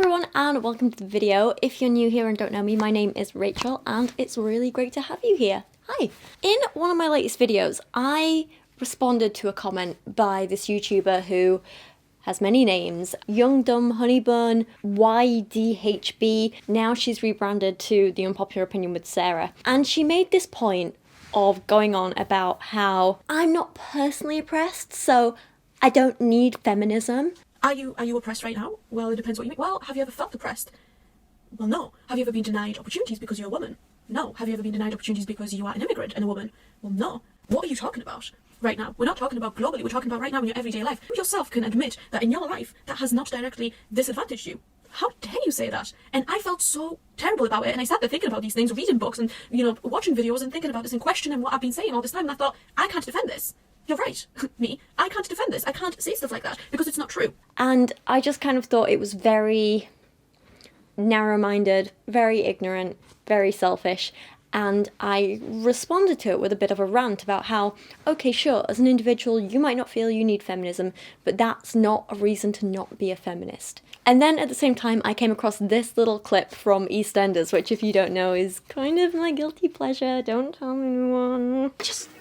everyone and welcome to the video. If you're new here and don't know me, my name is Rachel and it's really great to have you here. Hi! In one of my latest videos, I responded to a comment by this YouTuber who has many names. Young Dumb Honeybun, YDHB, now she's rebranded to The Unpopular Opinion with Sarah. And she made this point of going on about how I'm not personally oppressed, so I don't need feminism. Are you oppressed right now? Well, it depends what you mean. Well, have you ever felt oppressed? Well, no. Have you ever been denied opportunities because you're a woman? No. Have you ever been denied opportunities because you are an immigrant and a woman? Well, no. What are you talking about right now? We're not talking about globally. We're talking about right now in your everyday life. You yourself can admit that in your life, that has not directly disadvantaged you. How dare you say that? And I felt so terrible about it. And I sat there thinking about these things, reading books and, watching videos and thinking about this and questioning what I've been saying all this time. And I thought, I can't defend this. You're right, me. I can't defend this. I can't say stuff like that because it's not true. And I just kind of thought it was very narrow-minded, very ignorant, very selfish. And I responded to it with a bit of a rant about how, okay, sure, as an individual, you might not feel you need feminism, but that's not a reason to not be a feminist. And then at the same time, I came across this little clip from EastEnders, which if you don't know is kind of my guilty pleasure. Don't tell anyone.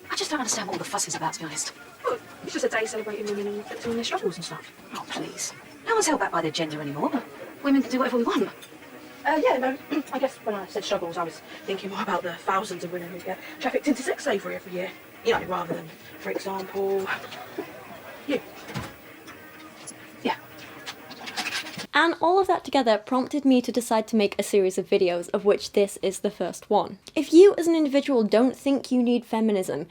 I just don't understand what all the fuss is about, to be honest. Well, it's just a day celebrating women and doing their struggles and stuff. Oh, please. No one's held back by their gender anymore. Women can do whatever we want. I guess when I said struggles, I was thinking more about the thousands of women who get trafficked into sex slavery every year. Rather than, for example, you. Yeah. And all of that together prompted me to decide to make a series of videos, of which this is the first one. If you as an individual don't think you need feminism,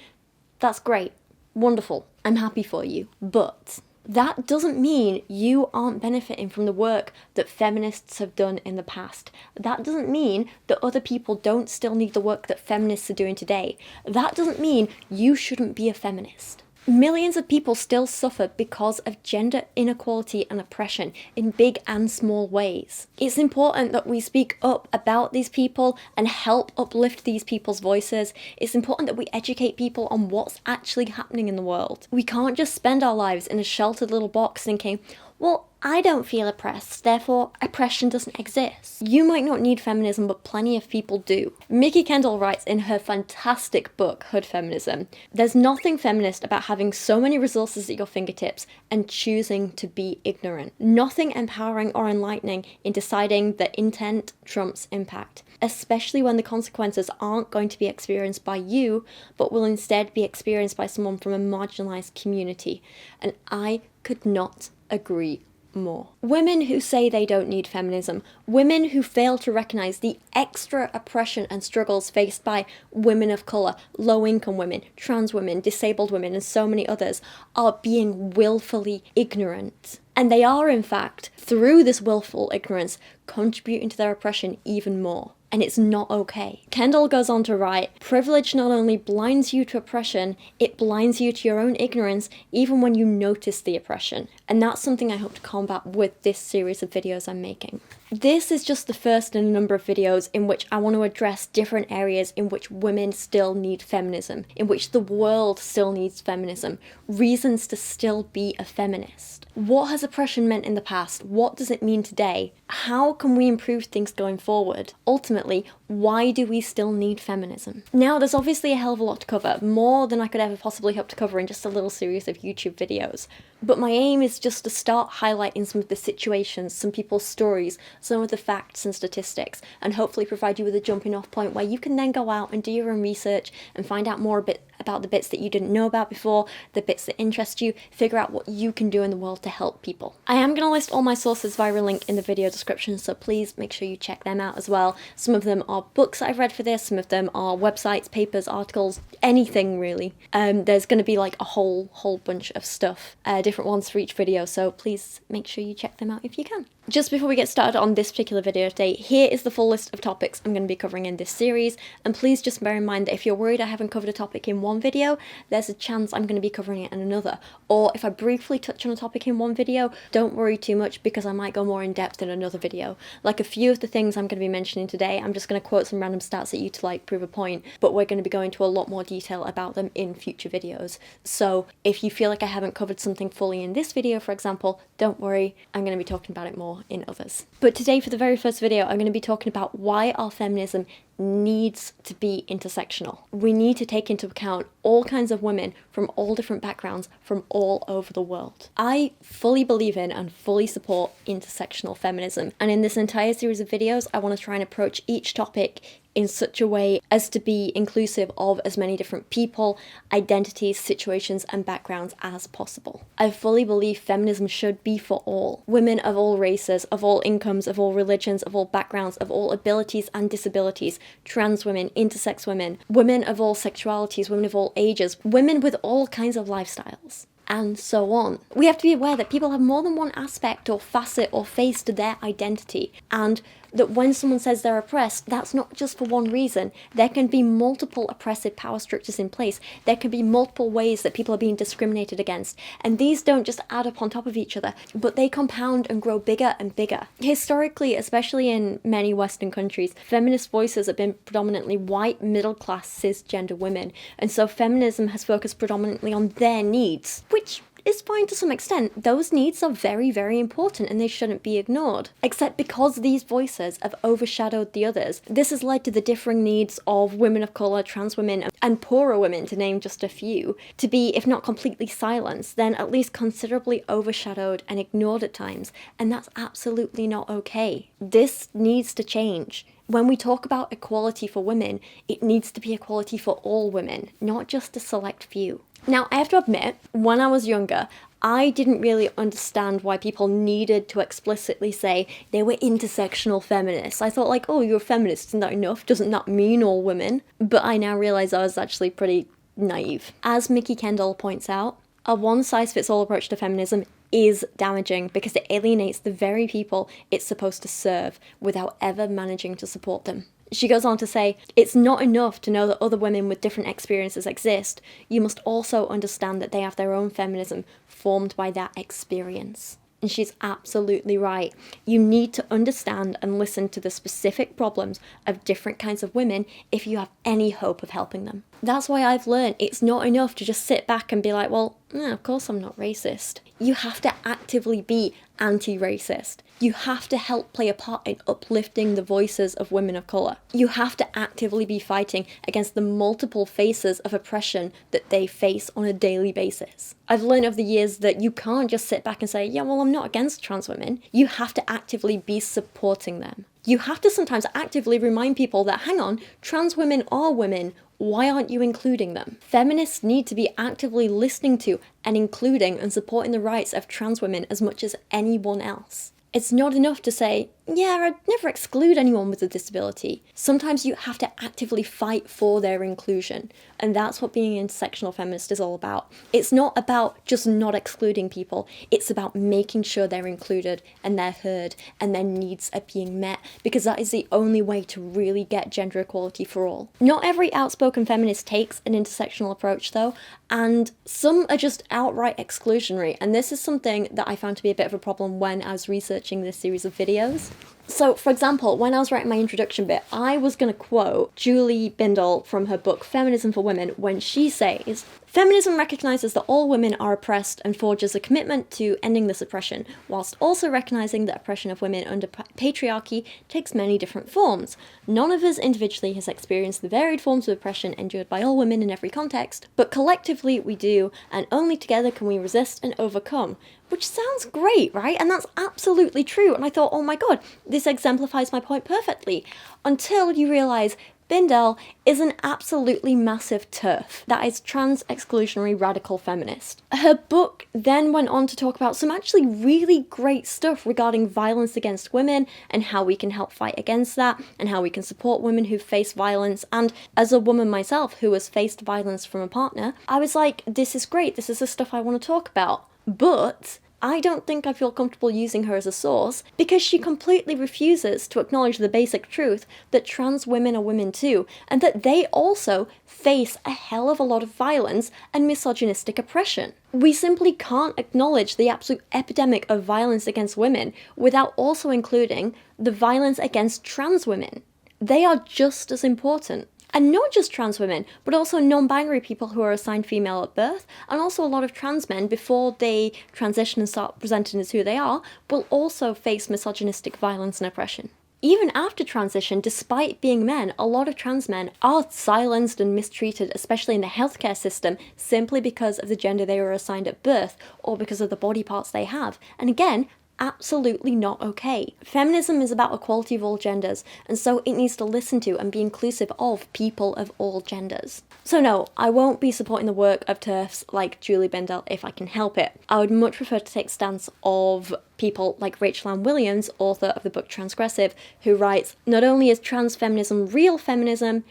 that's great, wonderful, I'm happy for you, but that doesn't mean you aren't benefiting from the work that feminists have done in the past. That doesn't mean that other people don't still need the work that feminists are doing today. That doesn't mean you shouldn't be a feminist. Millions of people still suffer because of gender inequality and oppression in big and small ways. It's important that we speak up about these people and help uplift these people's voices. It's important that we educate people on what's actually happening in the world. We can't just spend our lives in a sheltered little box thinking, well, I don't feel oppressed, therefore oppression doesn't exist. You might not need feminism, but plenty of people do. Mickey Kendall writes in her fantastic book, Hood Feminism, there's nothing feminist about having so many resources at your fingertips and choosing to be ignorant. Nothing empowering or enlightening in deciding that intent trumps impact, especially when the consequences aren't going to be experienced by you, but will instead be experienced by someone from a marginalized community. And I could not agree more. Women who say they don't need feminism, women who fail to recognize the extra oppression and struggles faced by women of colour, low-income women, trans women, disabled women, and so many others, are being willfully ignorant. And they are, in fact, through this willful ignorance, contributing to their oppression even more. And it's not okay. Kendall goes on to write, privilege not only blinds you to oppression, it blinds you to your own ignorance even when you notice the oppression. And that's something I hope to combat with this series of videos I'm making. This is just the first in a number of videos in which I want to address different areas in which women still need feminism, in which the world still needs feminism, reasons to still be a feminist. What has oppression meant in the past? What does it mean today? How can we improve things going forward? Ultimately, why do we still need feminism? Now, there's obviously a hell of a lot to cover, more than I could ever possibly hope to cover in just a little series of YouTube videos. But my aim is just to start highlighting some of the situations, some people's stories, some of the facts and statistics, and hopefully provide you with a jumping off point where you can then go out and do your own research and find out more about the bits that you didn't know about before, the bits that interest you, figure out what you can do in the world to help people. I am going to list all my sources via a link in the video description, so please make sure you check them out as well. Some of them are books that I've read for this, some of them are websites, papers, articles, anything really. There's going to be like a whole bunch of stuff, different ones for each video, so please make sure you check them out if you can. Just before we get started on this particular video today, here is the full list of topics I'm going to be covering in this series, and please just bear in mind that if you're worried I haven't covered a topic in one video, there's a chance I'm going to be covering it in another. Or if I briefly touch on a topic in one video, don't worry too much because I might go more in depth in another video. Like a few of the things I'm going to be mentioning today, I'm just going to quote some random stats at you to like prove a point, but we're going to be going into a lot more detail about them in future videos. So if you feel like I haven't covered something fully in this video, for example, don't worry, I'm going to be talking about it more in others. But today, for the very first video, I'm going to be talking about why our feminism needs to be intersectional. We need to take into account all kinds of women from all different backgrounds from all over the world. I fully believe in and fully support intersectional feminism, and in this entire series of videos I want to try and approach each topic in such a way as to be inclusive of as many different people, identities, situations and backgrounds as possible. I fully believe feminism should be for all. Women of all races, of all incomes, of all religions, of all backgrounds, of all abilities and disabilities, trans women, intersex women, women of all sexualities, women of all ages, women with all kinds of lifestyles, and so on. We have to be aware that people have more than one aspect or facet or face to their identity, and that when someone says they're oppressed, that's not just for one reason. There can be multiple oppressive power structures in place. There can be multiple ways that people are being discriminated against, and these don't just add up on top of each other, but they compound and grow bigger and bigger. Historically, especially in many Western countries, feminist voices have been predominantly white, middle-class, cisgender women, and so feminism has focused predominantly on their needs, which is fine to some extent. Those needs are very, very important and they shouldn't be ignored. Except because these voices have overshadowed the others, this has led to the differing needs of women of colour, trans women, and poorer women, to name just a few, to be, if not completely silenced, then at least considerably overshadowed and ignored at times, and that's absolutely not okay. This needs to change. When we talk about equality for women, it needs to be equality for all women, not just a select few. Now, I have to admit, when I was younger, I didn't really understand why people needed to explicitly say they were intersectional feminists. I thought like, oh, you're a feminist, isn't that enough? Doesn't that mean all women? But I now realise I was actually pretty naive. As Mickey Kendall points out, a one-size-fits-all approach to feminism is damaging because it alienates the very people it's supposed to serve without ever managing to support them. She goes on to say, it's not enough to know that other women with different experiences exist. You must also understand that they have their own feminism formed by that experience. And she's absolutely right. You need to understand and listen to the specific problems of different kinds of women if you have any hope of helping them. That's why I've learned it's not enough to just sit back and be like, well, of course I'm not racist. You have to actively be anti-racist. You have to help play a part in uplifting the voices of women of colour. You have to actively be fighting against the multiple faces of oppression that they face on a daily basis. I've learned over the years that you can't just sit back and say, yeah, well, I'm not against trans women. You have to actively be supporting them. You have to sometimes actively remind people that, hang on, trans women are women. Why aren't you including them? Feminists need to be actively listening to and including and supporting the rights of trans women as much as anyone else. It's not enough to say, yeah, I'd never exclude anyone with a disability. Sometimes you have to actively fight for their inclusion, and that's what being an intersectional feminist is all about. It's not about just not excluding people, it's about making sure they're included and they're heard and their needs are being met, because that is the only way to really get gender equality for all. Not every outspoken feminist takes an intersectional approach though, and some are just outright exclusionary, and this is something that I found to be a bit of a problem when I was researching this series of videos. So, for example, when I was writing my introduction bit, I was going to quote Julie Bindel from her book Feminism for Women when she says, "Feminism recognises that all women are oppressed and forges a commitment to ending this oppression, whilst also recognising that oppression of women under patriarchy takes many different forms. None of us individually has experienced the varied forms of oppression endured by all women in every context, but collectively we do, and only together can we resist and overcome." Which sounds great, right? And that's absolutely true. And I thought, oh my god, this exemplifies my point perfectly. Until you realise Bindel is an absolutely massive TERF, that is trans exclusionary radical feminist. Her book then went on to talk about some actually really great stuff regarding violence against women and how we can help fight against that and how we can support women who face violence. And as a woman myself who has faced violence from a partner, I was like, this is great, this is the stuff I want to talk about. But I don't think I feel comfortable using her as a source because she completely refuses to acknowledge the basic truth that trans women are women too, and that they also face a hell of a lot of violence and misogynistic oppression. We simply can't acknowledge the absolute epidemic of violence against women without also including the violence against trans women. they are just as important. And not just trans women, but also non-binary people who are assigned female at birth, and also a lot of trans men before they transition and start presenting as who they are, will also face misogynistic violence and oppression. Even after transition, despite being men, a lot of trans men are silenced and mistreated, especially in the healthcare system, simply because of the gender they were assigned at birth, or because of the body parts they have. And again, absolutely not okay. Feminism is about equality of all genders, and so it needs to listen to and be inclusive of people of all genders. So no, I won't be supporting the work of TERFs like Julie Bendel if I can help it. I would much prefer to take the stance of people like Rachel Ann Williams, author of the book Transgressive, who writes, not only is trans feminism, real feminism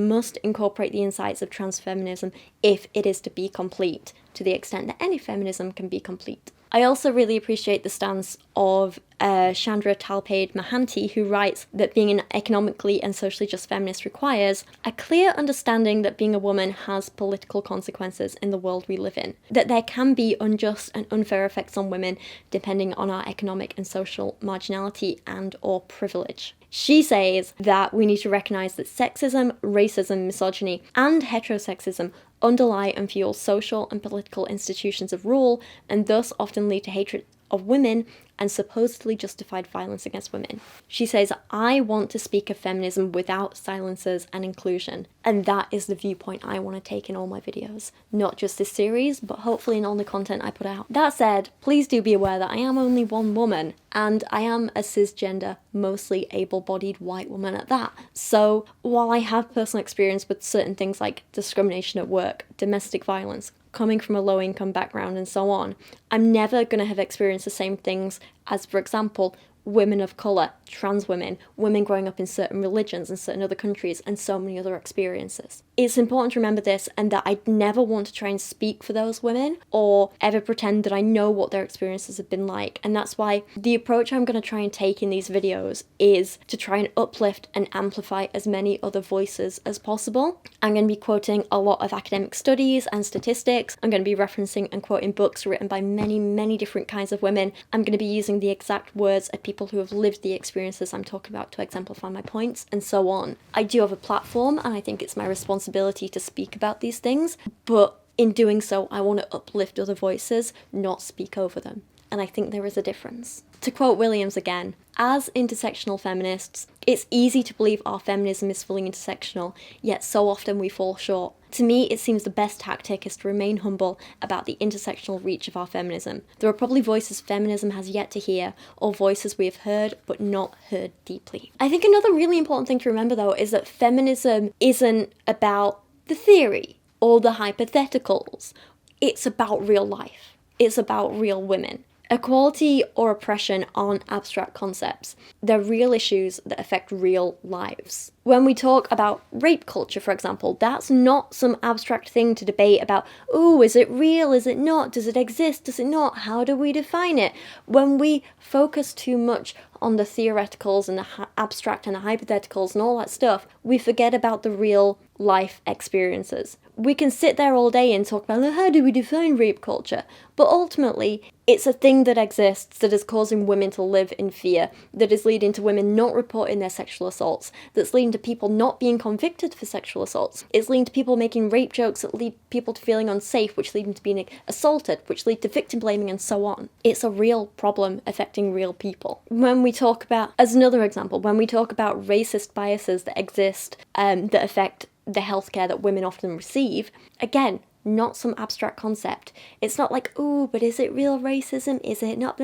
must incorporate the insights of trans feminism if it is to be complete, to the extent that any feminism can be complete. I also really appreciate the stance of Chandra Talpade Mahanti, who writes that being an economically and socially just feminist requires a clear understanding that being a woman has political consequences in the world we live in, that there can be unjust and unfair effects on women depending on our economic and social marginality and or privilege. She says that we need to recognise that sexism, racism, misogyny, and heterosexism underlie and fuel social and political institutions of rule, and thus often lead to hatred of women and supposedly justified violence against women. She says, I want to speak of feminism without silencers and inclusion, and that is the viewpoint I want to take in all my videos. Not just this series, but hopefully in all the content I put out. That said, please do be aware that I am only one woman, and I am a cisgender, mostly able-bodied white woman at that. So while I have personal experience with certain things like discrimination at work, domestic violence, coming from a low-income background and so on, I'm never going to have experienced the same things as, for example, women of colour, trans women, women growing up in certain religions in certain other countries, and so many other experiences. It's important to remember this, and that I never want to try and speak for those women or ever pretend that I know what their experiences have been like. And that's why the approach I'm going to try and take in these videos is to try and uplift and amplify as many other voices as possible. I'm going to be quoting a lot of academic studies and statistics. I'm going to be referencing and quoting books written by many, many different kinds of women. I'm going to be using the exact words of people who have lived the experiences I'm talking about to exemplify my points, and so on. I do have a platform, and I think it's my responsibility to speak about these things, but in doing so, I want to uplift other voices, not speak over them. And I think there is a difference. To quote Williams again, as intersectional feminists, it's easy to believe our feminism is fully intersectional, yet so often we fall short. To me, it seems the best tactic is to remain humble about the intersectional reach of our feminism. There are probably voices feminism has yet to hear, or voices we have heard but not heard deeply. I think another really important thing to remember, though, is that feminism isn't about the theory or the hypotheticals. It's about real life. It's about real women. Equality or oppression aren't abstract concepts. They're real issues that affect real lives. When we talk about rape culture, for example, that's not some abstract thing to debate about, ooh, is it real, is it not, does it exist, does it not, how do we define it? When we focus too much on the theoreticals and the abstract and the hypotheticals and all that stuff, we forget about the real life experiences. We can sit there all day and talk about, how do we define rape culture? But ultimately, it's a thing that exists that is causing women to live in fear, that is leading to women not reporting their sexual assaults, that's leading to people not being convicted for sexual assaults. It's leading to people making rape jokes that lead people to feeling unsafe, which lead them to being assaulted, which lead to victim blaming and so on. It's a real problem affecting real people. When we talk about, as another example, when we talk about racist biases that exist that affect the healthcare that women often receive, again, not some abstract concept. It's not like, ooh, but is it real racism? Is it not?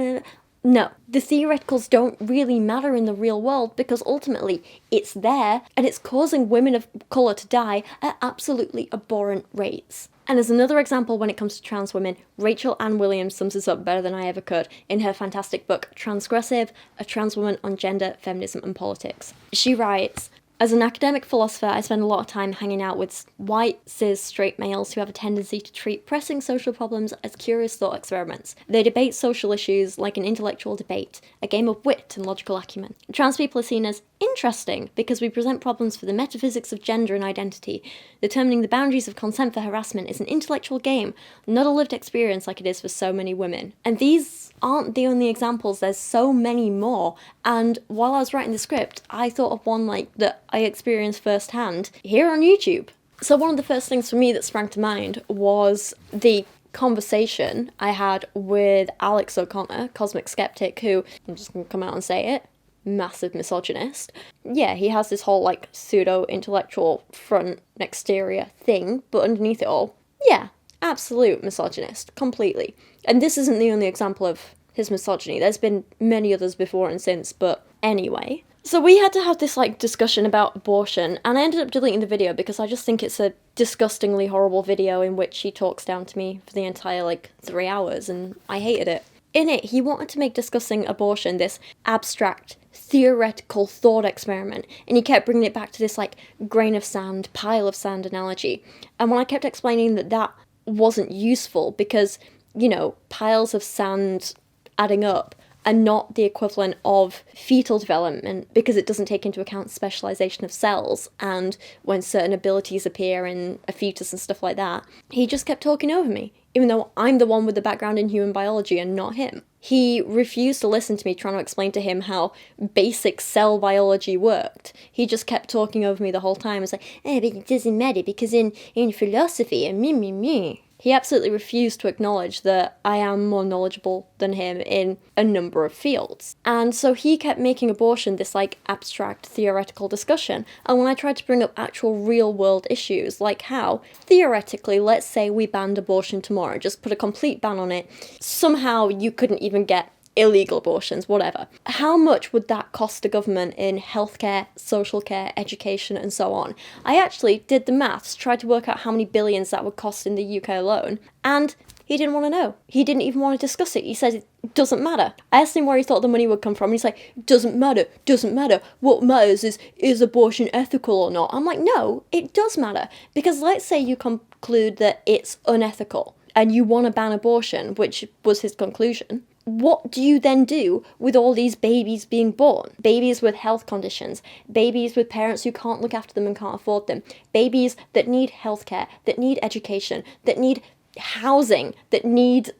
No, the theoreticals don't really matter in the real world because ultimately it's there and it's causing women of colour to die at absolutely abhorrent rates. And as another example when it comes to trans women, Rachel Ann Williams sums this up better than I ever could in her fantastic book Transgressive, A Trans Woman on Gender, Feminism and Politics. She writes, As an academic philosopher, I spend a lot of time hanging out with white, cis, straight males who have a tendency to treat pressing social problems as curious thought experiments. They debate social issues like an intellectual debate, a game of wit and logical acumen. Trans people are seen as interesting because we present problems for the metaphysics of gender and identity. Determining the boundaries of consent for harassment is an intellectual game, not a lived experience like it is for so many women. And these aren't the only examples, there's so many more. And while I was writing the script, I thought of one like that I experienced firsthand here on YouTube. So one of the first things for me that sprang to mind was the conversation I had with Alex O'Connor, Cosmic Skeptic, who, I'm just gonna come out and say it, massive misogynist. Yeah, he has this whole like pseudo-intellectual front exterior thing, but underneath it all, yeah, absolute misogynist, completely. And this isn't the only example of his misogyny. There's been many others before and since, but anyway. So we had to have this like discussion about abortion, and I ended up deleting the video because I just think it's a disgustingly horrible video in which he talks down to me for the entire like 3 hours, and I hated it. In it, he wanted to make discussing abortion this abstract, theoretical thought experiment, and he kept bringing it back to this like grain of sand, pile of sand analogy. And when I kept explaining that that wasn't useful because, you know, piles of sand adding up are not the equivalent of fetal development because it doesn't take into account specialization of cells and when certain abilities appear in a fetus and stuff like that, he just kept talking over me, even though I'm the one with the background in human biology and not him. He refused to listen to me trying to explain to him how basic cell biology worked. He just kept talking over me the whole time. It's like, but it doesn't matter because in philosophy and me. He absolutely refused to acknowledge that I am more knowledgeable than him in a number of fields. And so he kept making abortion this like abstract theoretical discussion. And when I tried to bring up actual real world issues, like how, theoretically, let's say we banned abortion tomorrow, just put a complete ban on it, somehow you couldn't even get illegal abortions, whatever. How much would that cost the government in healthcare, social care, education, and so on? I actually did the maths, tried to work out how many billions that would cost in the UK alone, and he didn't want to know. He didn't even want to discuss it. He said it doesn't matter. I asked him where he thought the money would come from, and he's like, doesn't matter. What matters is abortion ethical or not? I'm like, no, it does matter. Because let's say you conclude that it's unethical, and you want to ban abortion, which was his conclusion. What do you then do with all these babies being born? Babies with health conditions, babies with parents who can't look after them and can't afford them, babies that need healthcare, that need education, that need housing, that need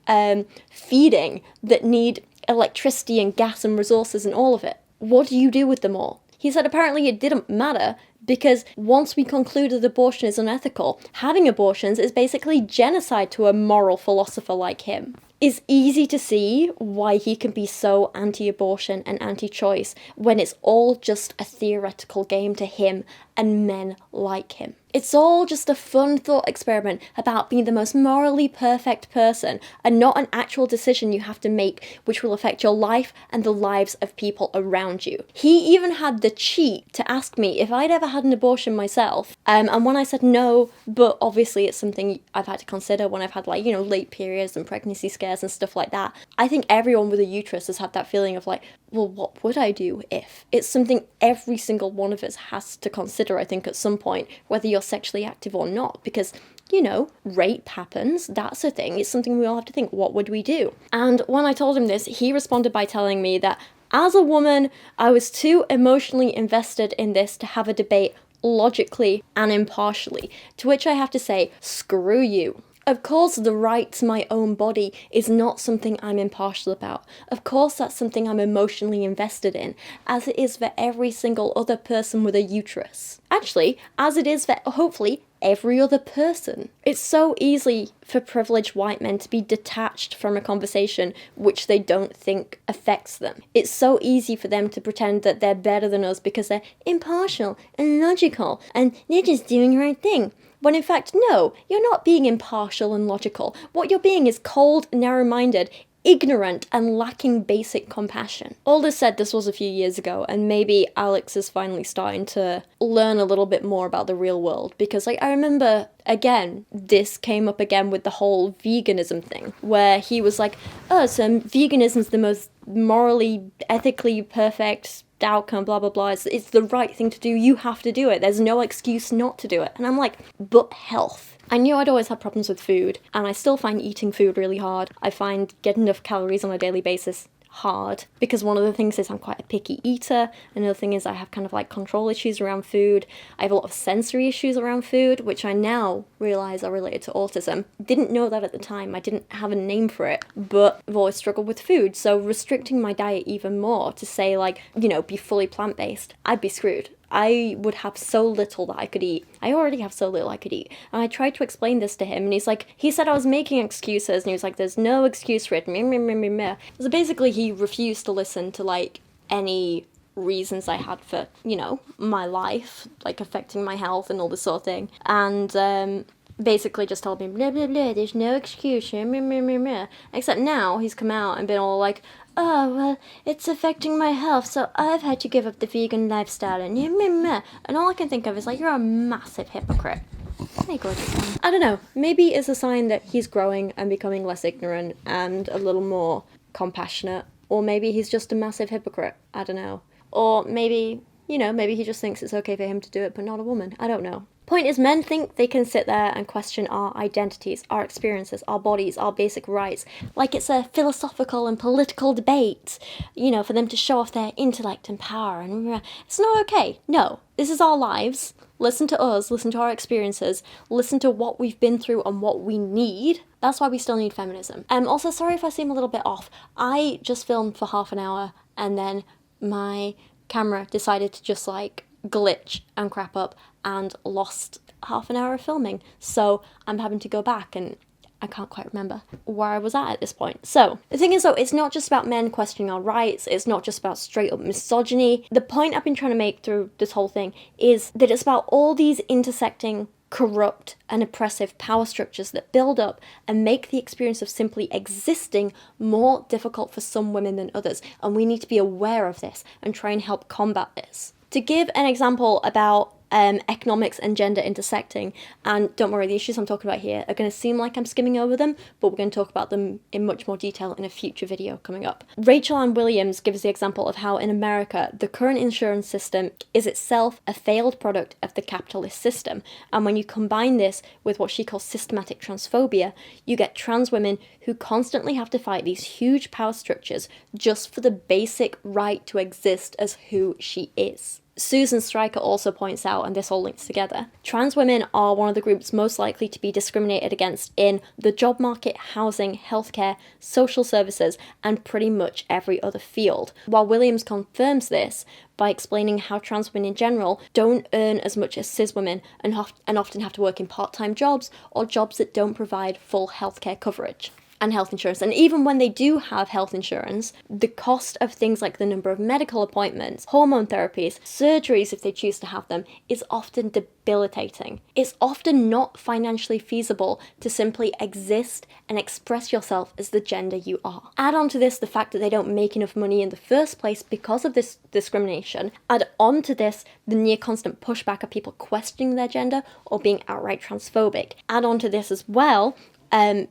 feeding, that need electricity and gas and resources and all of it. What do you do with them all? He said apparently it didn't matter because once we concluded abortion is unethical, having abortions is basically genocide to a moral philosopher like him. It's easy to see why he can be so anti-abortion and anti-choice when it's all just a theoretical game to him and men like him. It's all just a fun thought experiment about being the most morally perfect person and not an actual decision you have to make which will affect your life and the lives of people around you. He even had the cheek to ask me if I'd ever had an abortion myself, and when I said no, but obviously it's something I've had to consider when I've had like, you know, late periods and pregnancy scares and stuff like that. I think everyone with a uterus has had that feeling of like, well, what would I do if? It's something every single one of us has to consider, I think, at some point, whether you're sexually active or not, because, you know, rape happens, that's a thing, it's something we all have to think, what would we do? And when I told him this, he responded by telling me that as a woman, I was too emotionally invested in this to have a debate logically and impartially, to which I have to say, screw you. Of course, the right to my own body is not something I'm impartial about. Of course, that's something I'm emotionally invested in, as it is for every single other person with a uterus. Actually, as it is for, hopefully, every other person. It's so easy for privileged white men to be detached from a conversation which they don't think affects them. It's so easy for them to pretend that they're better than us because they're impartial and logical and they're just doing the right thing. When in fact, no, you're not being impartial and logical. What you're being is cold, narrow-minded, ignorant, and lacking basic compassion. All this said, this was a few years ago, and maybe Alex is finally starting to learn a little bit more about the real world, because like I remember, again, this came up again with the whole veganism thing, where he was like, oh, so veganism's the most morally, ethically perfect outcome, blah blah blah, it's the right thing to do, you have to do it, there's no excuse not to do it. And I'm like, but health. I knew I'd always had problems with food, and I still find eating food really hard. I find getting enough calories on a daily basis hard, because one of the things is I'm quite a picky eater. Another thing is I have kind of like control issues around food. I have a lot of sensory issues around food, which I now realise are related to autism. Didn't know that at the time, I didn't have a name for it, but I've always struggled with food, so restricting my diet even more to say, like, you know, be fully plant-based, I'd be screwed. I would have so little that I could eat. I already have so little I could eat. And I tried to explain this to him, and he said I was making excuses, and he was like, there's no excuse for it. So basically he refused to listen to, like, any reasons I had for, you know, my life, like affecting my health and all this sort of thing. And basically just told me, blah, blah, blah, there's no excuse, except now he's come out and been all like, oh, well, it's affecting my health, so I've had to give up the vegan lifestyle, and all I can think of is, like, you're a massive hypocrite. Hey, gorgeous man. I don't know, maybe it's a sign that he's growing and becoming less ignorant and a little more compassionate, or maybe he's just a massive hypocrite, I don't know. Or maybe, you know, maybe he just thinks it's okay for him to do it, but not a woman, I don't know. Point is, men think they can sit there and question our identities, our experiences, our bodies, our basic rights, like it's a philosophical and political debate, you know, for them to show off their intellect and power, and it's not okay. No, this is our lives. Listen to us, listen to our experiences, listen to what we've been through and what we need. That's why we still need feminism. Also, sorry if I seem a little bit off. I just filmed for half an hour, and then my camera decided to just, like, glitch and crap up and lost half an hour of filming, so I'm having to go back, and I can't quite remember where I was at this point. So the thing is, though, it's not just about men questioning our rights, it's not just about straight up misogyny. The point I've been trying to make through this whole thing is that it's about all these intersecting corrupt and oppressive power structures that build up and make the experience of simply existing more difficult for some women than others, and we need to be aware of this and try and help combat this. To give an example about economics and gender intersecting, and don't worry, the issues I'm talking about here are going to seem like I'm skimming over them, but we're going to talk about them in much more detail in a future video coming up. Rachel Ann Williams gives the example of how in America the current insurance system is itself a failed product of the capitalist system, and when you combine this with what she calls systematic transphobia, you get trans women who constantly have to fight these huge power structures just for the basic right to exist as who she is. Susan Stryker also points out, and this all links together, trans women are one of the groups most likely to be discriminated against in the job market, housing, healthcare, social services, and pretty much every other field. While Williams confirms this by explaining how trans women in general don't earn as much as cis women and often have to work in part-time jobs or jobs that don't provide full healthcare coverage and health insurance. And even when they do have health insurance, the cost of things like the number of medical appointments, hormone therapies, surgeries if they choose to have them, is often debilitating. It's often not financially feasible to simply exist and express yourself as the gender you are. Add on to this the fact that they don't make enough money in the first place because of this discrimination. Add on to this the near constant pushback of people questioning their gender or being outright transphobic. Add on to this as well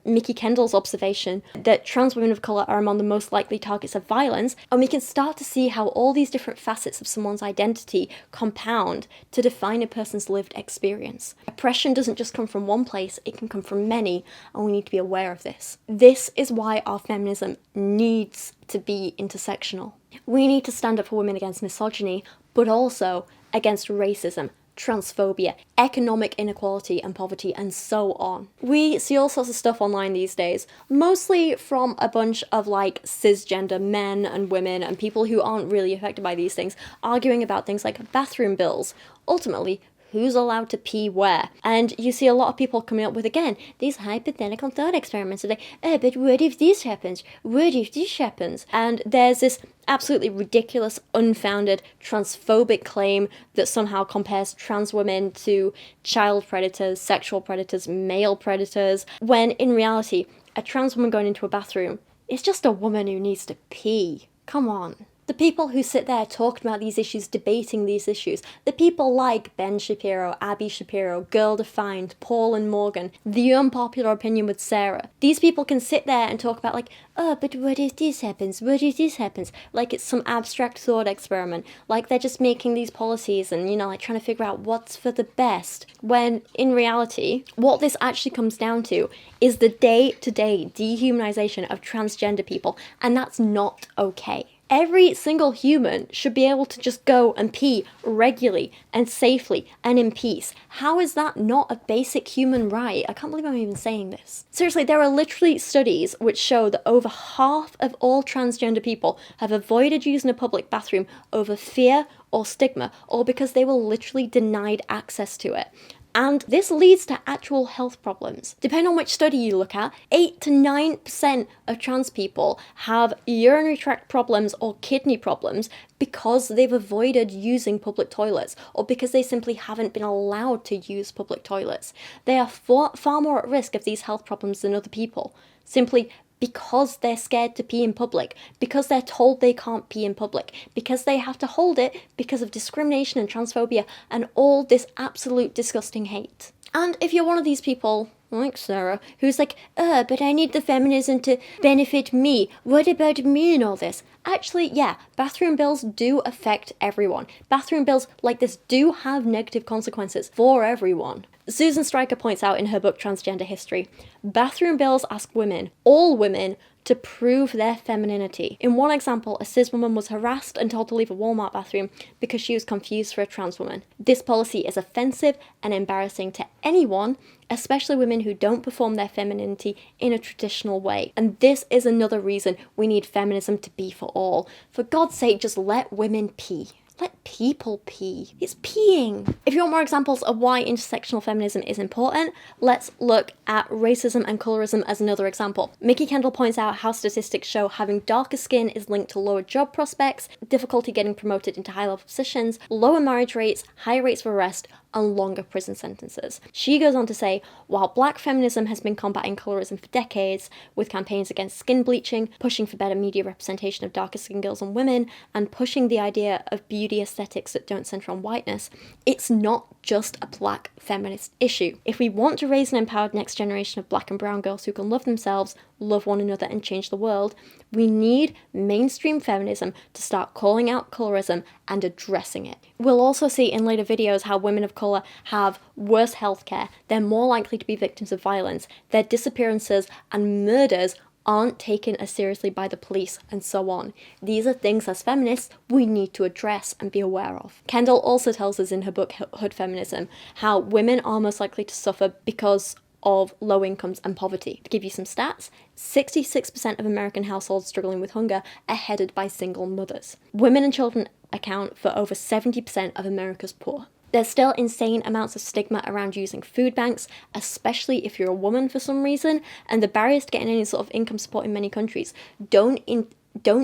Mickey Kendall's observation that trans women of colour are among the most likely targets of violence, and we can start to see how all these different facets of someone's identity compound to define a person's lived experience. Oppression doesn't just come from one place, it can come from many, and we need to be aware of this. This is why our feminism needs to be intersectional. We need to stand up for women against misogyny, but also against racism, transphobia, economic inequality and poverty, and so on. We see all sorts of stuff online these days, mostly from a bunch of like cisgender men and women and people who aren't really affected by these things, arguing about things like bathroom bills. Ultimately, who's allowed to pee where? And you see a lot of people coming up with, again, these hypothetical thought experiments of like, oh, but what if this happens? What if this happens? And there's this absolutely ridiculous, unfounded, transphobic claim that somehow compares trans women to child predators, sexual predators, male predators, when in reality, a trans woman going into a bathroom is just a woman who needs to pee. Come on. The people who sit there talking about these issues, debating these issues, the people like Ben Shapiro, Abby Shapiro, Girl Defined, Paul and Morgan, The Unpopular Opinion with Sarah. These people can sit there and talk about like, oh, but what if this happens? What if this happens? Like it's some abstract thought experiment. Like they're just making these policies and, like trying to figure out what's for the best. When in reality, what this actually comes down to is the day-to-day dehumanization of transgender people, and that's not okay. Every single human should be able to just go and pee regularly and safely and in peace. How is that not a basic human right? I can't believe I'm even saying this. Seriously, there are literally studies which show that over half of all transgender people have avoided using a public bathroom over fear or stigma, or because they were literally denied access to it. And this leads to actual health problems. Depending on which study you look at, 8 to 9% of trans people have urinary tract problems or kidney problems because they've avoided using public toilets, or because they simply haven't been allowed to use public toilets. They are far more at risk of these health problems than other people, simply because they're scared to pee in public, because they're told they can't pee in public, because they have to hold it because of discrimination and transphobia and all this absolute disgusting hate. And if you're one of these people, like Sarah, who's like, but I need the feminism to benefit me, what about me and all this? Actually, yeah, bathroom bills do affect everyone. Bathroom bills like this do have negative consequences for everyone. Susan Stryker points out in her book Transgender History, bathroom bills ask women, all women, to prove their femininity. In one example, a cis woman was harassed and told to leave a Walmart bathroom because she was confused for a trans woman. This policy is offensive and embarrassing to anyone, especially women who don't perform their femininity in a traditional way. And this is another reason we need feminism to be for all. For God's sake, just let women pee. Let people pee. It's peeing. If you want more examples of why intersectional feminism is important, let's look at racism and colorism as another example. Mickey Kendall points out how statistics show having darker skin is linked to lower job prospects, difficulty getting promoted into high-level positions, lower marriage rates, higher rates of arrest, and longer prison sentences. She goes on to say, while black feminism has been combating colorism for decades, with campaigns against skin bleaching, pushing for better media representation of darker skinned girls and women, and pushing the idea of beauty aesthetics that don't center on whiteness, it's not just a black feminist issue. If we want to raise an empowered next generation of black and brown girls who can love themselves, love one another, and change the world, we need mainstream feminism to start calling out colorism and addressing it. We'll also see in later videos how women of colour have worse healthcare, they're more likely to be victims of violence, their disappearances and murders aren't taken as seriously by the police, and so on. These are things as feminists we need to address and be aware of. Kendall also tells us in her book Hood Feminism how women are most likely to suffer because of low incomes and poverty. To give you some stats, 66% of American households struggling with hunger are headed by single mothers. Women and children account for over 70% of America's poor. There's still insane amounts of stigma around using food banks, especially if you're a woman for some reason, and the barriers to getting any sort of income support in many countries don't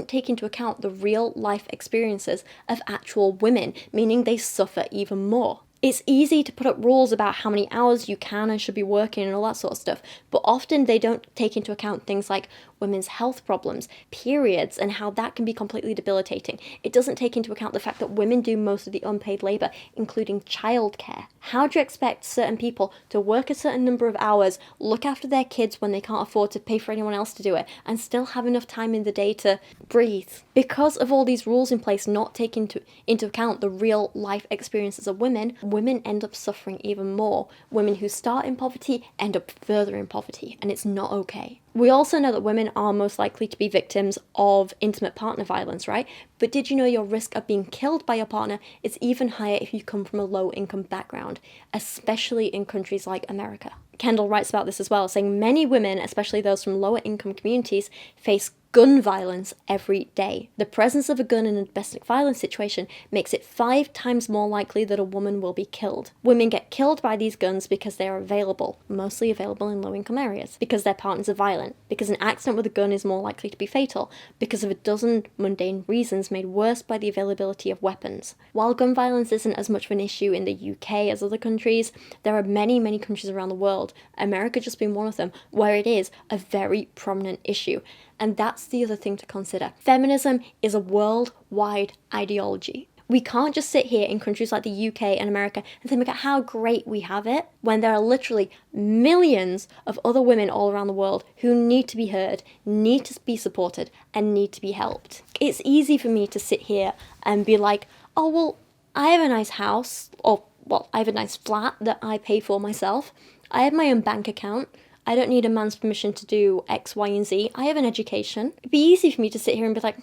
take into account the real life experiences of actual women, meaning they suffer even more. It's easy to put up rules about how many hours you can and should be working and all that sort of stuff, but often they don't take into account things like women's health problems, periods, and how that can be completely debilitating. It doesn't take into account the fact that women do most of the unpaid labour, including childcare. How do you expect certain people to work a certain number of hours, look after their kids when they can't afford to pay for anyone else to do it, and still have enough time in the day to breathe? Because of all these rules in place not taking into account the real life experiences of women end up suffering even more. Women who start in poverty end up further in poverty, and it's not okay. We also know that women are most likely to be victims of intimate partner violence, right? But did you know your risk of being killed by your partner is even higher if you come from a low-income background, especially in countries like America? Kendall writes about this as well, saying many women, especially those from lower-income communities, face gun violence every day. The presence of a gun in a domestic violence situation makes it 5 times more likely that a woman will be killed. Women get killed by these guns because they are available, mostly available in low-income areas, because their partners are violent, because an accident with a gun is more likely to be fatal, because of a dozen mundane reasons made worse by the availability of weapons. While gun violence isn't as much of an issue in the UK as other countries, there are many, many countries around the world, America just being one of them, where it is a very prominent issue. And that's the other thing to consider. Feminism is a worldwide ideology. We can't just sit here in countries like the UK and America and think about how great we have it when there are literally millions of other women all around the world who need to be heard, need to be supported, and need to be helped. It's easy for me to sit here and be like, oh, well, I have a nice house, or, well, I have a nice flat that I pay for myself. I have my own bank account. I don't need a man's permission to do X, Y, and Z. I have an education. It'd be easy for me to sit here and be like,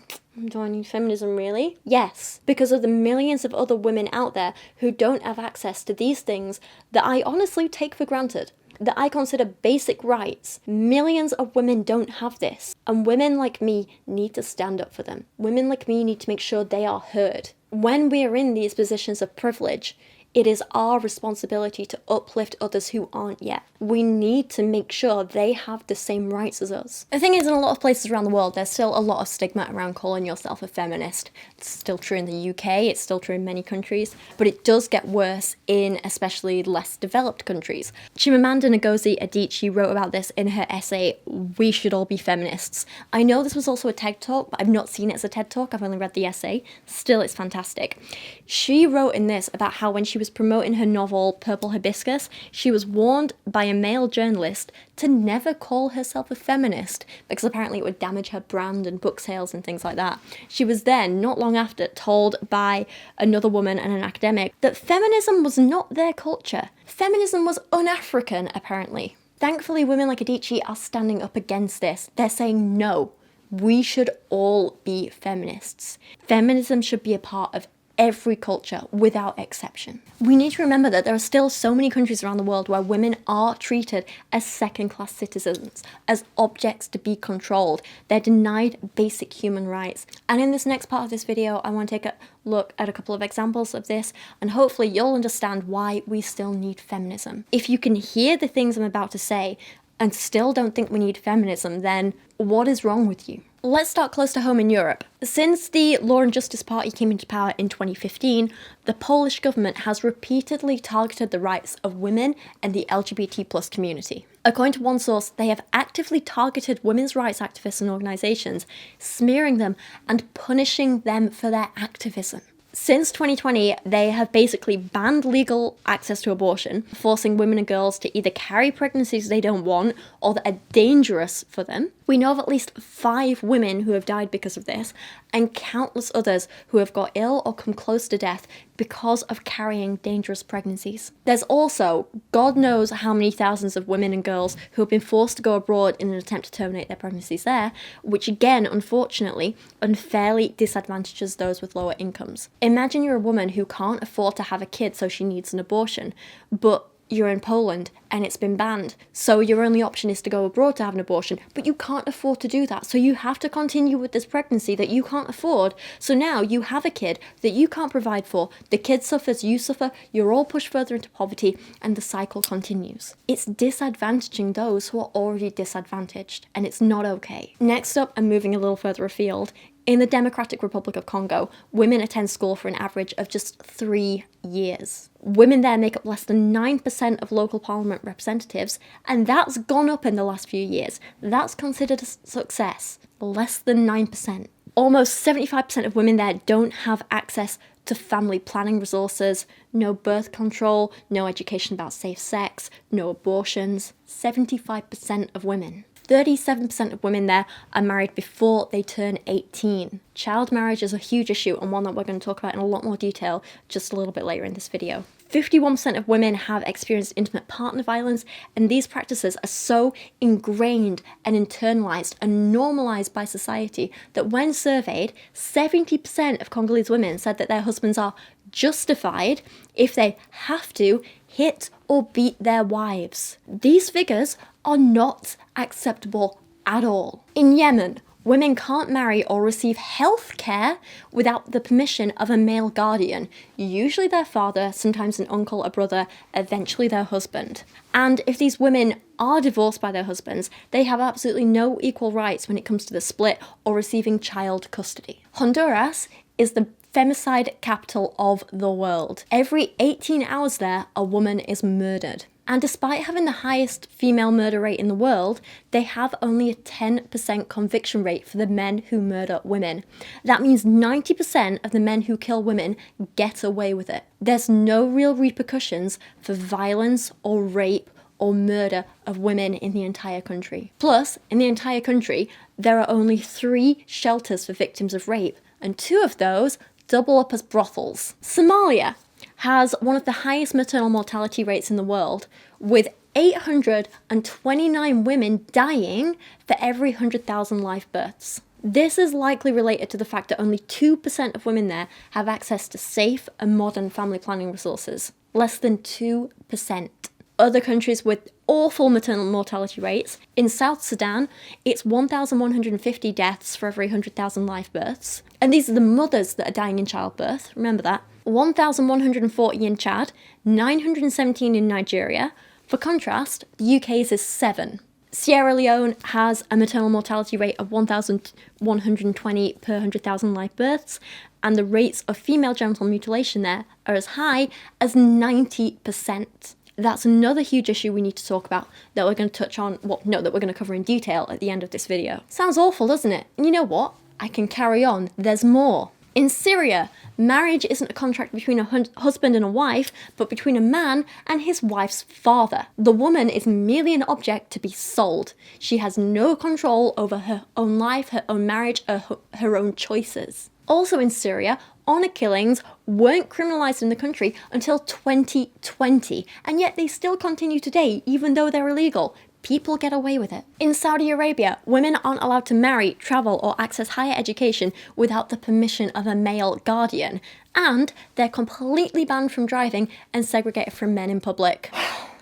do I need feminism really? Yes, because of the millions of other women out there who don't have access to these things that I honestly take for granted, that I consider basic rights. Millions of women don't have this. And women like me need to stand up for them. Women like me need to make sure they are heard. When we're in these positions of privilege, it is our responsibility to uplift others who aren't yet. We need to make sure they have the same rights as us. The thing is, in a lot of places around the world, there's still a lot of stigma around calling yourself a feminist. It's still true in the UK, it's still true in many countries, but it does get worse in especially less developed countries. Chimamanda Ngozi Adichie wrote about this in her essay, We Should All Be Feminists. I know this was also a TED Talk, but I've not seen it as a TED Talk, I've only read the essay. Still, it's fantastic. She wrote in this about how when she was promoting her novel Purple Hibiscus, she was warned by a male journalist to never call herself a feminist because apparently it would damage her brand and book sales and things like that. She was then, not long after, told by another woman and an academic that feminism was not their culture. Feminism was un-African, apparently. Thankfully, women like Adichie are standing up against this. They're saying no. We should all be feminists. Feminism should be a part of every culture without exception. We need to remember that there are still so many countries around the world where women are treated as second-class citizens, as objects to be controlled. They're denied basic human rights. And in this next part of this video, I want to take a look at a couple of examples of this, and hopefully you'll understand why we still need feminism. If you can hear the things I'm about to say and still don't think we need feminism, then what is wrong with you? Let's start close to home in Europe. Since the Law and Justice Party came into power in 2015, the Polish government has repeatedly targeted the rights of women and the LGBT+ community. According to one source, they have actively targeted women's rights activists and organisations, smearing them and punishing them for their activism. Since 2020, they have basically banned legal access to abortion, forcing women and girls to either carry pregnancies they don't want or that are dangerous for them. We know of at least 5 women who have died because of this, and countless others who have got ill or come close to death because of carrying dangerous pregnancies. There's also God knows how many thousands of women and girls who have been forced to go abroad in an attempt to terminate their pregnancies there, which again, unfortunately, unfairly disadvantages those with lower incomes. Imagine you're a woman who can't afford to have a kid, so she needs an abortion, but you're in Poland and it's been banned, so your only option is to go abroad to have an abortion, but you can't afford to do that, so you have to continue with this pregnancy that you can't afford. So now you have a kid that you can't provide for, the kid suffers, you suffer, you're all pushed further into poverty, and the cycle continues. It's disadvantaging those who are already disadvantaged, and it's not okay. Next up, and moving a little further afield, in the Democratic Republic of Congo, women attend school for an average of just 3 years. Women there make up less than 9% of local parliament representatives, and that's gone up in the last few years. That's considered a success. Less than 9%. Almost 75% of women there don't have access to family planning resources, no birth control, no education about safe sex, no abortions. 75% of women. 37% of women there are married before they turn 18. Child marriage is a huge issue and one that we're going to talk about in a lot more detail just a little bit later in this video. 51% of women have experienced intimate partner violence, and these practices are so ingrained and internalized and normalized by society that when surveyed, 70% of Congolese women said that their husbands are justified if they have to hit or beat their wives. These figures are not acceptable at all. In Yemen, women can't marry or receive health care without the permission of a male guardian, usually their father, sometimes an uncle, a brother, eventually their husband. And if these women are divorced by their husbands, they have absolutely no equal rights when it comes to the split or receiving child custody. Honduras is the femicide capital of the world. Every 18 hours there, a woman is murdered. And despite having the highest female murder rate in the world, they have only a 10% conviction rate for the men who murder women. That means 90% of the men who kill women get away with it. There's no real repercussions for violence or rape or murder of women in the entire country. Plus, in the entire country, there are only 3 shelters for victims of rape, and 2 of those double up as brothels. Somalia has one of the highest maternal mortality rates in the world, with 829 women dying for every 100,000 live births. This is likely related to the fact that only 2% of women there have access to safe and modern family planning resources. Less than 2%. Other countries with awful maternal mortality rates, in South Sudan, it's 1,150 deaths for every 100,000 live births. And these are the mothers that are dying in childbirth, remember that. 1,140 in Chad, 917 in Nigeria. For contrast, the UK's is 7. Sierra Leone has a maternal mortality rate of 1,120 per 100,000 live births, and the rates of female genital mutilation there are as high as 90%. That's another huge issue we need to talk about that we're going to touch on, that we're going to cover in detail at the end of this video. Sounds awful, doesn't it? And you know what? I can carry on. There's more. In Syria, marriage isn't a contract between a husband and a wife, but between a man and his wife's father. The woman is merely an object to be sold. She has no control over her own life, her own marriage, or her own choices. Also in Syria, honour killings weren't criminalised in the country until 2020, and yet they still continue today, even though they're illegal. People get away with it. In Saudi Arabia, women aren't allowed to marry, travel, or access higher education without the permission of a male guardian, and they're completely banned from driving and segregated from men in public.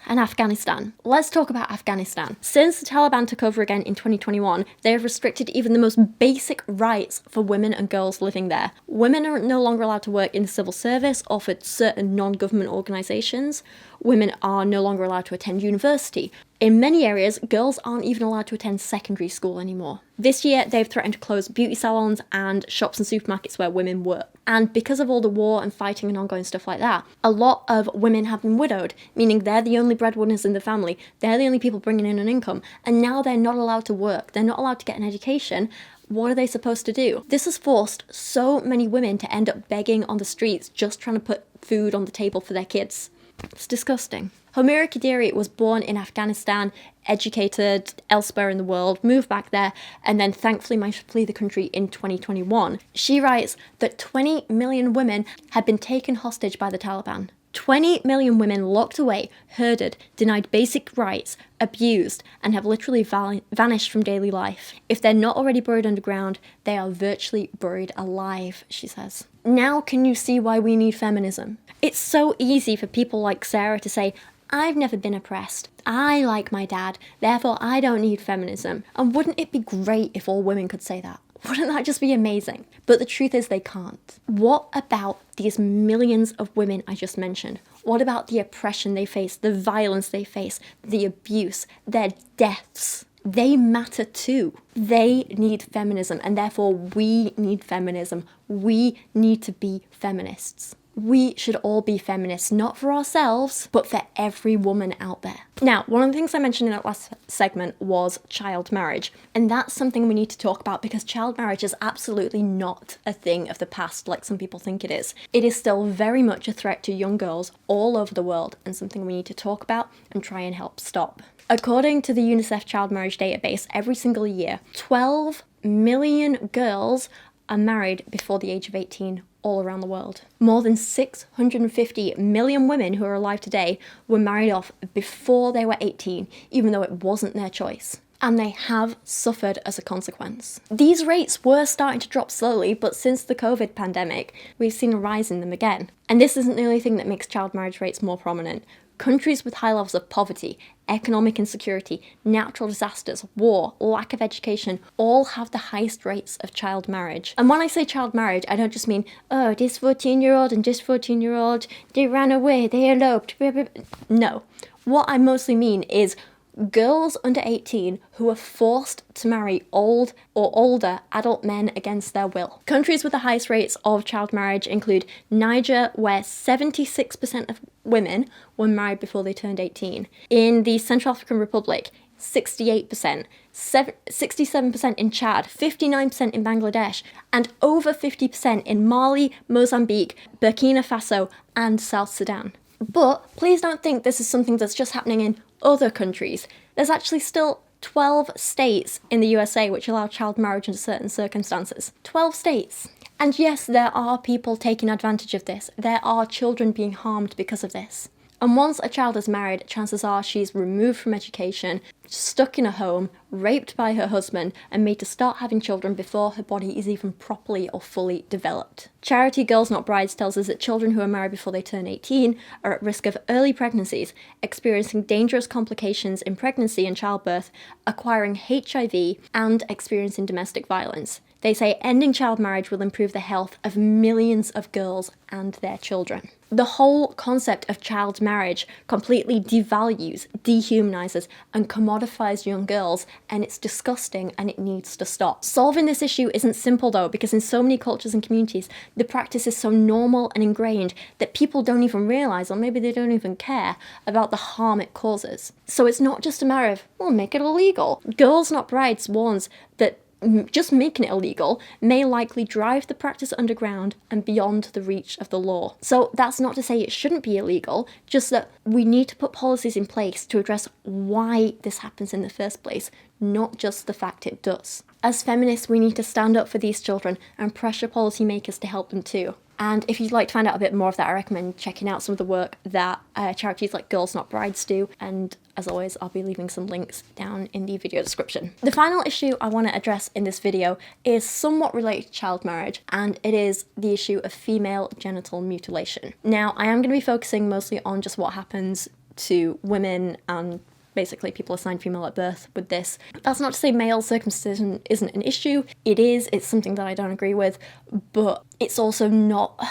And Afghanistan. Let's talk about Afghanistan. Since the Taliban took over again in 2021, they have restricted even the most basic rights for women and girls living there. Women are no longer allowed to work in the civil service or for certain non-government organisations. Women are no longer allowed to attend university. In many areas, girls aren't even allowed to attend secondary school anymore. This year, they've threatened to close beauty salons and shops and supermarkets where women work. And because of all the war and fighting and ongoing stuff like that, a lot of women have been widowed, meaning they're the only breadwinners in the family, they're the only people bringing in an income, and now they're not allowed to work, they're not allowed to get an education. What are they supposed to do? This has forced so many women to end up begging on the streets, just trying to put food on the table for their kids. It's disgusting. Homira Kadiri was born in Afghanistan, educated elsewhere in the world, moved back there, and then thankfully managed to flee the country in 2021. She writes that 20 million women had been taken hostage by the Taliban. 20 million women locked away, herded, denied basic rights, abused, and have literally vanished from daily life. If they're not already buried underground, they are virtually buried alive, she says. Now can you see why we need feminism? It's so easy for people like Sarah to say, I've never been oppressed. I like my dad, therefore I don't need feminism. And wouldn't it be great if all women could say that? Wouldn't that just be amazing? But the truth is they can't. What about these millions of women I just mentioned? What about the oppression they face, the violence they face, the abuse, their deaths? They matter too. They need feminism, and therefore we need feminism. We need to be feminists. We should all be feminists, not for ourselves, but for every woman out there. Now, one of the things I mentioned in that last segment was child marriage, and that's something we need to talk about because child marriage is absolutely not a thing of the past like some people think it is. It is still very much a threat to young girls all over the world and something we need to talk about and try and help stop. According to the UNICEF Child Marriage Database, every single year, 12 million girls are married before the age of 18 all around the world. More than 650 million women who are alive today were married off before they were 18, even though it wasn't their choice. And they have suffered as a consequence. These rates were starting to drop slowly, but since the COVID pandemic, we've seen a rise in them again. And this isn't the only thing that makes child marriage rates more prominent. Countries with high levels of poverty, economic insecurity, natural disasters, war, lack of education, all have the highest rates of child marriage. And when I say child marriage, I don't just mean, oh, this 14-year-old and this 14-year-old, they ran away, they eloped. No. What I mostly mean is girls under 18 who are forced to marry old or older adult men against their will. Countries with the highest rates of child marriage include Niger, where 76% of women were married before they turned 18. In the Central African Republic, 68%, 67% in Chad, 59% in Bangladesh, and over 50% in Mali, Mozambique, Burkina Faso, and South Sudan. But please don't think this is something that's just happening in other countries. There's actually still 12 states in the USA which allow child marriage under certain circumstances. 12 states. And yes, there are people taking advantage of this. There are children being harmed because of this. And once a child is married, chances are she's removed from education, stuck in a home, raped by her husband, and made to start having children before her body is even properly or fully developed. Charity Girls Not Brides tells us that children who are married before they turn 18 are at risk of early pregnancies, experiencing dangerous complications in pregnancy and childbirth, acquiring HIV, and experiencing domestic violence. They say ending child marriage will improve the health of millions of girls and their children. The whole concept of child marriage completely devalues, dehumanizes, and commodifies young girls, and it's disgusting and it needs to stop. Solving this issue isn't simple though, because in so many cultures and communities, the practice is so normal and ingrained that people don't even realize, or maybe they don't even care, about the harm it causes. So it's not just a matter of, well, make it illegal. Girls Not Brides warns that just making it illegal may likely drive the practice underground and beyond the reach of the law. So that's not to say it shouldn't be illegal, just that we need to put policies in place to address why this happens in the first place, not just the fact it does. As feminists, we need to stand up for these children and pressure policymakers to help them too. And if you'd like to find out a bit more of that, I recommend checking out some of the work that charities like Girls Not Brides do. And as always, I'll be leaving some links down in the video description. The final issue I want to address in this video is somewhat related to child marriage, and it is the issue of female genital mutilation. Now, I am going to be focusing mostly on just what happens to women and basically people assigned female at birth with this. That's not to say male circumcision isn't an issue. It is, it's something that I don't agree with, but it's also not...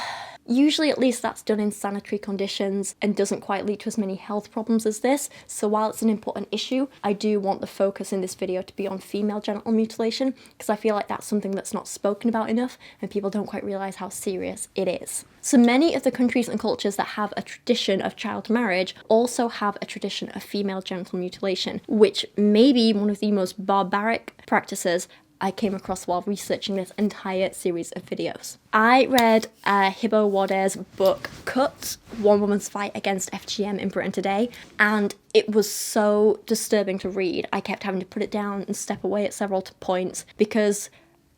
Usually, at least, that's done in sanitary conditions and doesn't quite lead to as many health problems as this. So while it's an important issue, I do want the focus in this video to be on female genital mutilation, because I feel like that's something that's not spoken about enough and people don't quite realise how serious it is. So many of the countries and cultures that have a tradition of child marriage also have a tradition of female genital mutilation, which may be one of the most barbaric practices I came across while researching this entire series of videos. I read Hibbo Wade's book, Cut, One Woman's Fight Against FGM in Britain Today, and it was so disturbing to read. I kept having to put it down and step away at several points because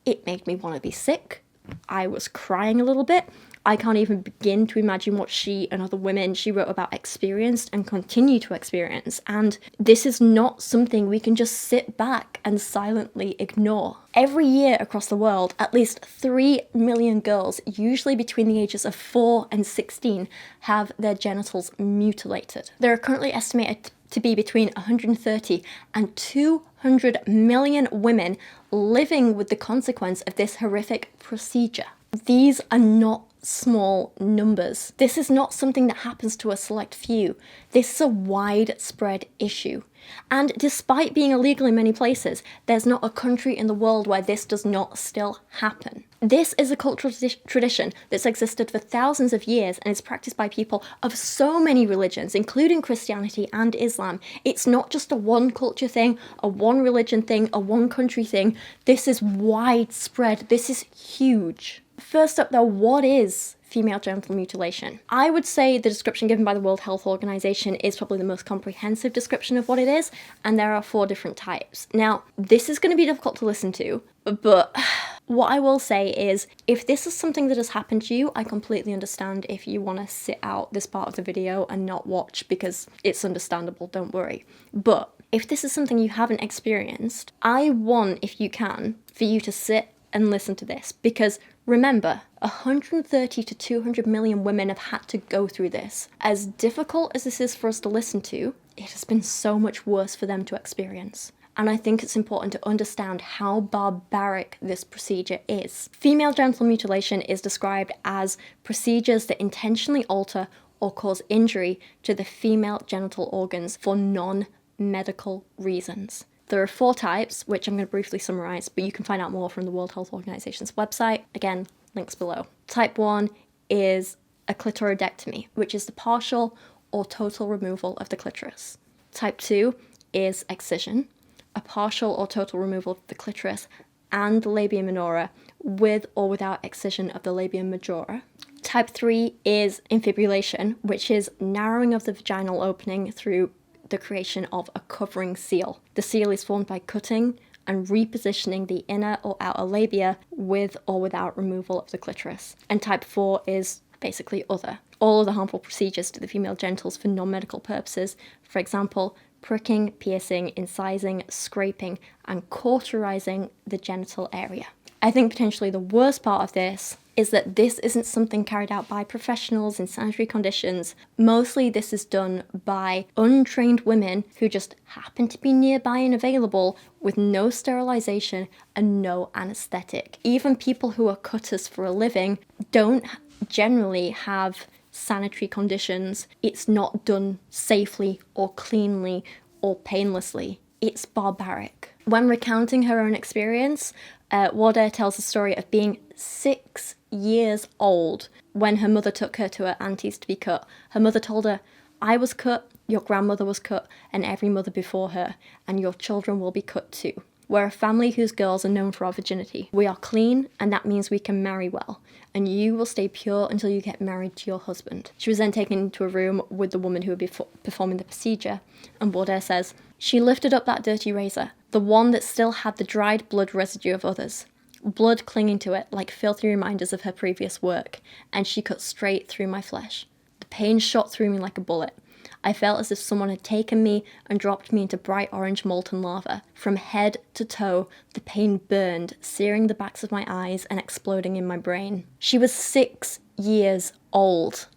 it made me want to be sick. I was crying a little bit. I can't even begin to imagine what she and other women she wrote about experienced and continue to experience. And this is not something we can just sit back and silently ignore. Every year across the world, at least 3 million girls, usually between the ages of 4 and 16, have their genitals mutilated. There are currently estimated to be between 130 and 200 million women living with the consequence of this horrific procedure. These are not small numbers. This is not something that happens to a select few. This is a widespread issue. And despite being illegal in many places, there's not a country in the world where this does not still happen. This is a cultural tradition that's existed for thousands of years and is practiced by people of so many religions, including Christianity and Islam. It's not just a one culture thing, a one religion thing, a one country thing. This is widespread. This is huge. First up though, what is female genital mutilation? I would say the description given by the World Health Organization is probably the most comprehensive description of what it is, and there are 4 different types. Now, this is going to be difficult to listen to, but what I will say is, if this is something that has happened to you, I completely understand if you want to sit out this part of the video and not watch, because it's understandable, don't worry. But if this is something you haven't experienced, I want, if you can, for you to sit and listen to this, because remember, 130 to 200 million women have had to go through this. As difficult as this is for us to listen to, it has been so much worse for them to experience. And I think it's important to understand how barbaric this procedure is. Female genital mutilation is described as procedures that intentionally alter or cause injury to the female genital organs for medical reasons. There are 4 types, which I'm going to briefly summarise, but you can find out more from the World Health Organization's website. Again, links below. Type 1 is a clitoridectomy, which is the partial or total removal of the clitoris. Type 2 is excision, a partial or total removal of the clitoris and the labia minora with or without excision of the labia majora. Type 3 is infibulation, which is narrowing of the vaginal opening through the creation of a covering seal. The seal is formed by cutting and repositioning the inner or outer labia with or without removal of the clitoris. And type 4 is basically other. All of the harmful procedures to the female genitals for non-medical purposes, for example, pricking, piercing, incising, scraping, and cauterizing the genital area. I think potentially the worst part of this is that this isn't something carried out by professionals in sanitary conditions. Mostly this is done by untrained women who just happen to be nearby and available with no sterilization and no anesthetic. Even people who are cutters for a living don't generally have sanitary conditions. It's not done safely or cleanly or painlessly. It's barbaric. When recounting her own experience, Oates tells the story of being 6 years old when her mother took her to her auntie's to be cut. Her mother told her, "I was cut, your grandmother was cut, and every mother before her, and your children will be cut too. We're a family whose girls are known for our virginity. We are clean, and that means we can marry well, and you will stay pure until you get married to your husband." She was then taken into a room with the woman who would be performing the procedure, and Oates says, "She lifted up that dirty razor, the one that still had the dried blood residue of others, blood clinging to it like filthy reminders of her previous work, and she cut straight through my flesh. The pain shot through me like a bullet. I felt as if someone had taken me and dropped me into bright orange molten lava. From head to toe, the pain burned, searing the backs of my eyes and exploding in my brain." She was 6 years old.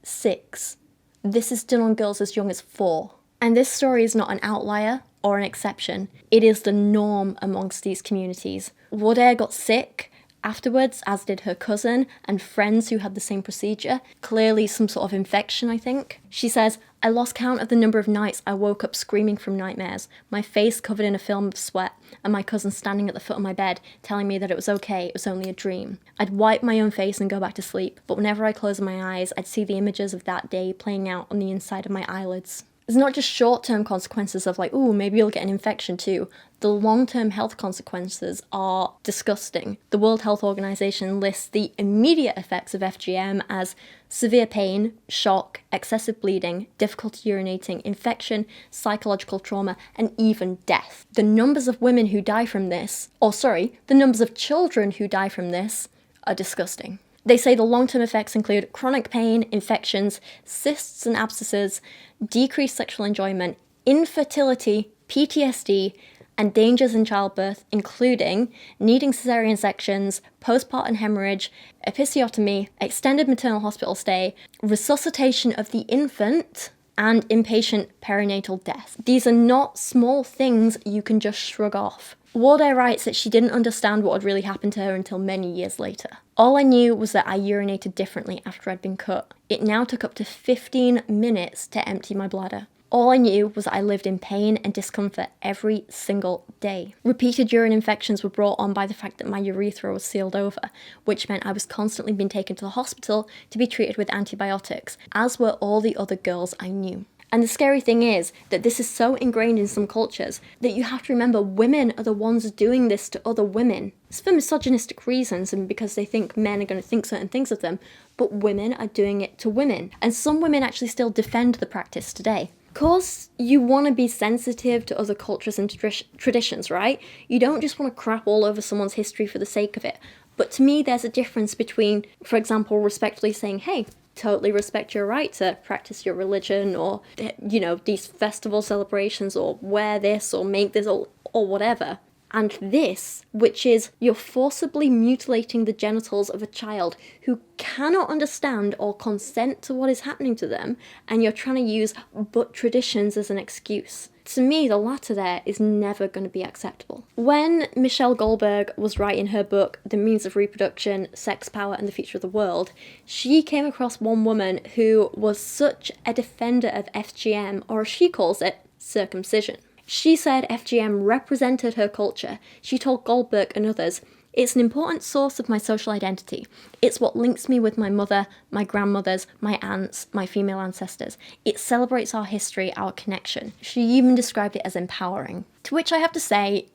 6. This is done on girls as young as 4. And this story is not an outlier or an exception. It is the norm amongst these communities. Oates got sick afterwards, as did her cousin and friends who had the same procedure. Clearly some sort of infection, I think. She says, "I lost count of the number of nights I woke up screaming from nightmares, my face covered in a film of sweat, and my cousin standing at the foot of my bed telling me that it was okay, it was only a dream. I'd wipe my own face and go back to sleep, but whenever I closed my eyes, I'd see the images of that day playing out on the inside of my eyelids." It's not just short-term consequences of like, ooh, maybe you'll get an infection too. The long-term health consequences are disgusting. The World Health Organization lists the immediate effects of FGM as severe pain, shock, excessive bleeding, difficulty urinating, infection, psychological trauma, and even death. The numbers of women who die from this, the numbers of children who die from this are disgusting. They say the long-term effects include chronic pain, infections, cysts and abscesses, decreased sexual enjoyment, infertility, PTSD, and dangers in childbirth, including needing cesarean sections, postpartum hemorrhage, episiotomy, extended maternal hospital stay, resuscitation of the infant, and inpatient perinatal death. These are not small things you can just shrug off. Oates writes that she didn't understand what had really happened to her until many years later. "All I knew was that I urinated differently after I'd been cut. It now took up to 15 minutes to empty my bladder. All I knew was that I lived in pain and discomfort every single day. Repeated urine infections were brought on by the fact that my urethra was sealed over, which meant I was constantly being taken to the hospital to be treated with antibiotics, as were all the other girls I knew." And the scary thing is that this is so ingrained in some cultures that you have to remember women are the ones doing this to other women. It's for misogynistic reasons and because they think men are going to think certain things of them, but women are doing it to women. And some women actually still defend the practice today. Of course, you want to be sensitive to other cultures and traditions, right? You don't just want to crap all over someone's history for the sake of it. But to me, there's a difference between, for example, respectfully saying, hey, totally respect your right to practice your religion or, you know, these festival celebrations or wear this or make this or whatever. And this, which is you're forcibly mutilating the genitals of a child who cannot understand or consent to what is happening to them, and you're trying to use but traditions as an excuse. To me, the latter there is never going to be acceptable. When Michelle Goldberg was writing her book, The Means of Reproduction, Sex, Power and the Future of the World, she came across one woman who was such a defender of FGM, or as she calls it, circumcision. She said FGM represented her culture. She told Goldberg and others, "It's an important source of my social identity. It's what links me with my mother, my grandmothers, my aunts, my female ancestors. It celebrates our history, our connection." She even described it as empowering. To which I have to say,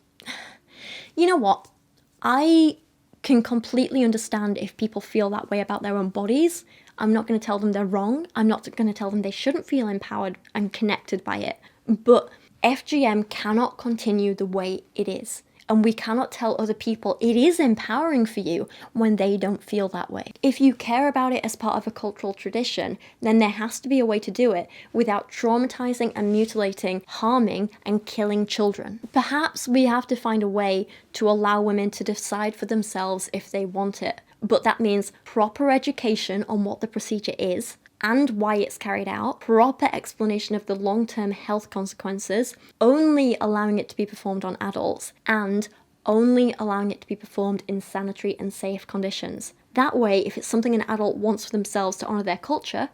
you know what? I can completely understand if people feel that way about their own bodies. I'm not going to tell them they're wrong. I'm not going to tell them they shouldn't feel empowered and connected by it. But FGM cannot continue the way it is. And we cannot tell other people it is empowering for you when they don't feel that way. If you care about it as part of a cultural tradition, then there has to be a way to do it without traumatizing and mutilating, harming and killing children. Perhaps we have to find a way to allow women to decide for themselves if they want it. But that means proper education on what the procedure is and why it's carried out, proper explanation of the long-term health consequences, only allowing it to be performed on adults, and only allowing it to be performed in sanitary and safe conditions. That way, if it's something an adult wants for themselves to honour their culture,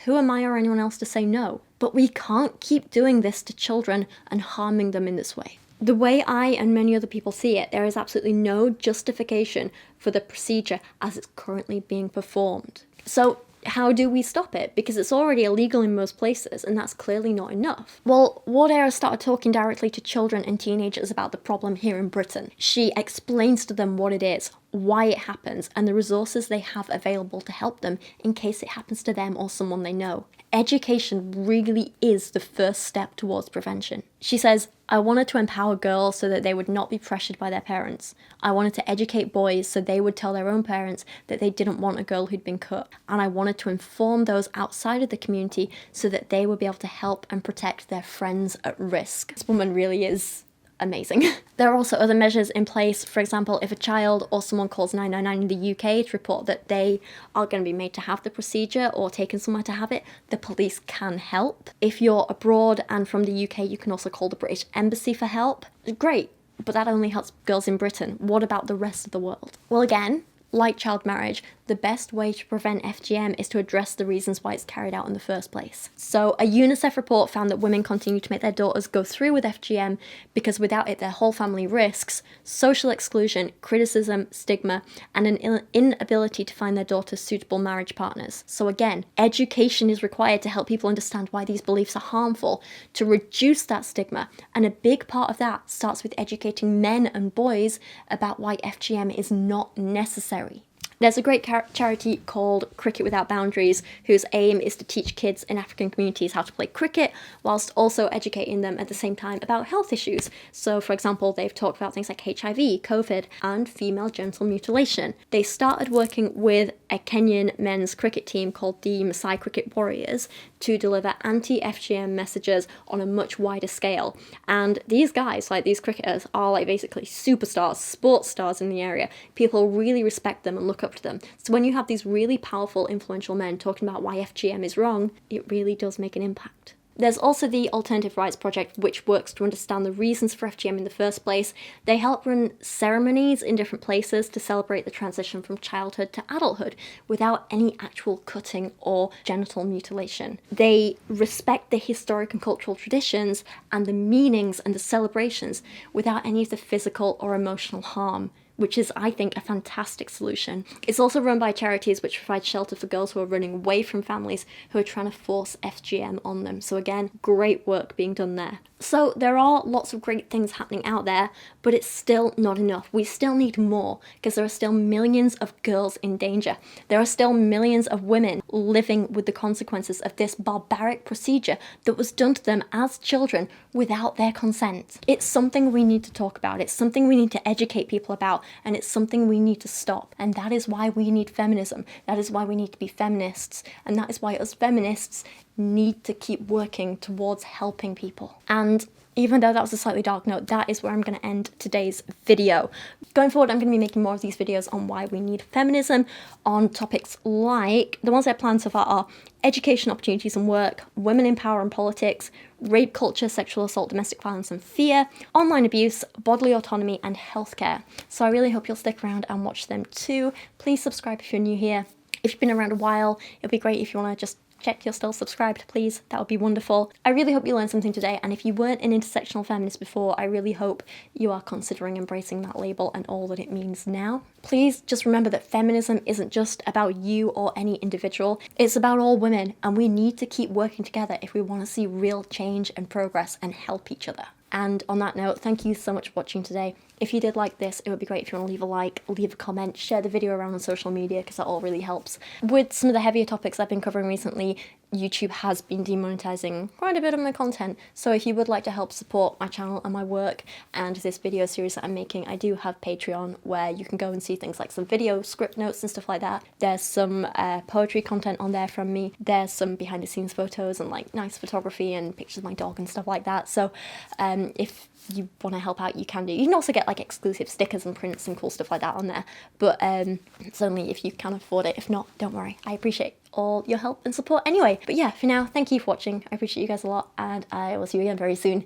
who am I or anyone else to say no? But we can't keep doing this to children and harming them in this way. The way I and many other people see it, there is absolutely no justification for the procedure as it's currently being performed. So, how do we stop it? Because it's already illegal in most places, and that's clearly not enough. Well, Wardair started talking directly to children and teenagers about the problem here in Britain. She explains to them what it is, why it happens, and the resources they have available to help them in case it happens to them or someone they know. Education really is the first step towards prevention. She says, "I wanted to empower girls so that they would not be pressured by their parents. I wanted to educate boys so they would tell their own parents that they didn't want a girl who'd been cut. And I wanted to inform those outside of the community so that they would be able to help and protect their friends at risk." This woman really is amazing. There are also other measures in place. For example, if a child or someone calls 999 in the UK to report that they are going to be made to have the procedure or taken somewhere to have it, the police can help. If you're abroad and from the UK, you can also call the British Embassy for help. Great, but that only helps girls in Britain. What about the rest of the world? Well, again, like child marriage, the best way to prevent FGM is to address the reasons why it's carried out in the first place. So a UNICEF report found that women continue to make their daughters go through with FGM because without it their whole family risks social exclusion, criticism, stigma, and an inability to find their daughters suitable marriage partners. So again, education is required to help people understand why these beliefs are harmful, to reduce that stigma, and a big part of that starts with educating men and boys about why FGM is not necessary. There's a great charity called Cricket Without Boundaries whose aim is to teach kids in African communities how to play cricket whilst also educating them at the same time about health issues. So for example, they've talked about things like HIV, COVID and female genital mutilation. They started working with a Kenyan men's cricket team called the Maasai Cricket Warriors to deliver anti-FGM messages on a much wider scale. And these guys, like these cricketers, are like basically superstars, sports stars in the area. People really respect them and look up to them. So when you have these really powerful, influential men talking about why FGM is wrong, it really does make an impact. There's also the Alternative Rights Project, which works to understand the reasons for FGM in the first place. They help run ceremonies in different places to celebrate the transition from childhood to adulthood without any actual cutting or genital mutilation. They respect the historic and cultural traditions and the meanings and the celebrations without any of the physical or emotional harm, which is, I think, a fantastic solution. It's also run by charities which provide shelter for girls who are running away from families who are trying to force FGM on them. So again, great work being done there. So there are lots of great things happening out there, but it's still not enough. We still need more because there are still millions of girls in danger. There are still millions of women living with the consequences of this barbaric procedure that was done to them as children without their consent. It's something we need to talk about. It's something we need to educate people about, and it's something we need to stop. And that is why we need feminism. That is why we need to be feminists. And that is why us feminists need to keep working towards helping people. And even though that was a slightly dark note, that is where I'm going to end today's video. Going forward, I'm going to be making more of these videos on why we need feminism, on topics like, the ones I planned so far are education opportunities and work, women in power and politics, rape culture, sexual assault, domestic violence and fear, online abuse, bodily autonomy and healthcare. So I really hope you'll stick around and watch them too. Please subscribe if you're new here. If you've been around a while, it'd be great if you want to just check you're still subscribed, please. That would be wonderful. I really hope you learned something today, and if you weren't an intersectional feminist before, I really hope you are considering embracing that label and all that it means now. Please just remember that feminism isn't just about you or any individual, it's about all women, and we need to keep working together if we want to see real change and progress and help each other. And on that note, thank you so much for watching today. If you did like this, it would be great if you want to leave a like, leave a comment, share the video around on social media, because that all really helps. With some of the heavier topics I've been covering recently, YouTube has been demonetizing quite a bit of my content, so if you would like to help support my channel and my work and this video series that I'm making, I do have Patreon where you can go and see things like some video script notes and stuff like that. There's some poetry content on there from me. There's some behind the scenes photos and like nice photography and pictures of my dog and stuff like that. So if you want to help out, you can do. You can also get like exclusive stickers and prints and cool stuff like that on there, but it's only if you can afford it. If not, don't worry, I appreciate all your help and support anyway. But yeah, for now, thank you for watching. I appreciate you guys a lot, and I will see you again very soon.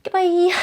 Goodbye.